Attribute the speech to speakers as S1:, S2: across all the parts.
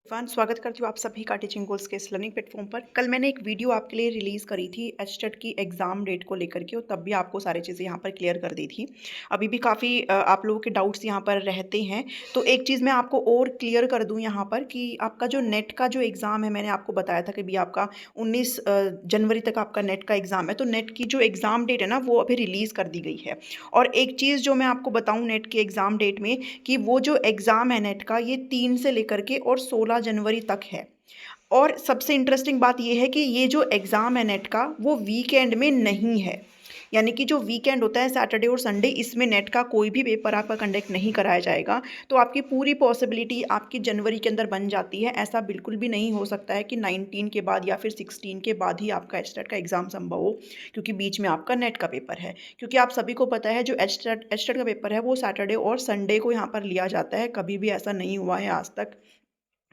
S1: स्वागत करती हूँ आप सभी का टीचिंग गोल्स के इस लर्निंग प्लेटफॉर्म पर। कल मैंने एक वीडियो आपके लिए रिलीज़ करी थी एचटेट की एग्ज़ाम डेट को लेकर के, और तब भी आपको सारी चीज़ें यहाँ पर क्लियर कर दी थी। अभी भी काफ़ी आप लोगों के डाउट्स यहाँ पर रहते हैं, तो एक चीज़ मैं आपको और क्लियर कर दूँ यहाँ पर कि आपका जो नेट का जो एग्ज़ाम है, मैंने आपको बताया था कि भी आपका 19 जनवरी तक आपका नेट का एग्ज़ाम है। तो नेट की जो एग्ज़ाम डेट है ना, वो अभी रिलीज़ कर दी गई है। और एक चीज़ जो मैं आपको बताऊँ नेट के एग्ज़ाम डेट में, कि वो जो एग्ज़ाम है नेट का, ये 3 से लेकर के और 16 जनवरी तक है। और सबसे इंटरेस्टिंग बात ये है कि ये जो एग्ज़ाम है नेट का, वो वीकेंड में नहीं है। यानी कि जो वीकेंड होता है सैटरडे और संडे, इसमें नेट का कोई भी पेपर आपका कंडक्ट नहीं कराया जाएगा। तो आपकी पूरी पॉसिबिलिटी आपकी जनवरी के अंदर बन जाती है। ऐसा बिल्कुल भी नहीं हो सकता है कि 19 के बाद या फिर 16 के बाद ही आपका एचटेट का एग्ज़ाम संभव हो, क्योंकि बीच में आपका नेट का पेपर है। क्योंकि आप सभी को पता है जो एचटेट का पेपर है वो सैटरडे और संडे को यहाँ पर लिया जाता है। कभी भी ऐसा नहीं हुआ है आज तक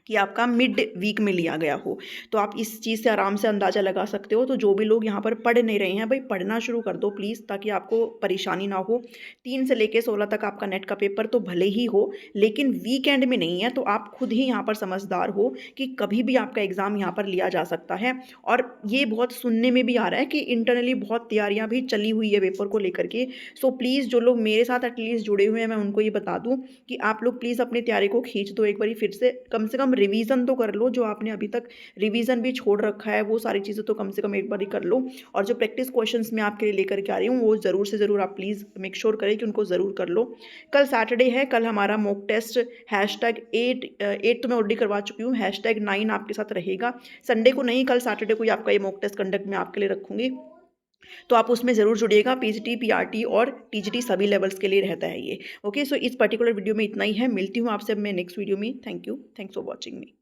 S1: कि आपका मिड वीक में लिया गया हो। तो आप इस चीज़ से आराम से अंदाज़ा लगा सकते हो। तो जो भी लोग यहाँ पर पढ़ नहीं रहे हैं, भाई पढ़ना शुरू कर दो प्लीज़, ताकि आपको परेशानी ना हो। 3 से लेके 16 तक आपका नेट का पेपर तो भले ही हो, लेकिन वीकेंड में नहीं है। तो आप खुद ही यहाँ पर समझदार हो कि कभी भी आपका एग्ज़ाम यहाँ पर लिया जा सकता है। और ये बहुत सुनने में भी आ रहा है कि इंटरनली बहुत तैयारियाँ भी चली हुई है पेपर को लेकर के। सो प्लीज़ जो लोग मेरे साथ एटलीस्ट जुड़े हुए हैं, मैं उनको ये बता दूँ कि आप लोग प्लीज़ अपनी तैयारी को खींच दो एक बारी फिर से कम रिवीजन तो कर लो। जो आपने अभी तक रिवीजन भी छोड़ रखा है, वो सारी चीज़ें तो कम से कम एक बार ही कर लो। और जो प्रैक्टिस क्वेश्चंस मैं आपके लिए लेकर के आ रही हूँ, वो ज़रूर से ज़रूर आप प्लीज़ मेक श्योर करें कि उनको ज़रूर कर लो। कल सैटरडे है, कल हमारा मॉक टेस्ट #8 तो मैं ऑलरेडी करवा चुकी हूँ, #9 आपके साथ रहेगा। संडे को नहीं, कल सैटरडे को ही आपका ये मॉक टेस्ट कंडक्ट मैं आपके लिए रखूँगी। तो आप उसमें ज़रूर जुड़िएगा। पीजीटी, पीआरटी और टीजीटी सभी लेवल्स के लिए रहता है ये। ओके, सो इस पर्टिकुलर वीडियो में इतना ही है। मिलती हूँ आपसे अब मैं नेक्स्ट वीडियो में। Thank you, thanks for watching me.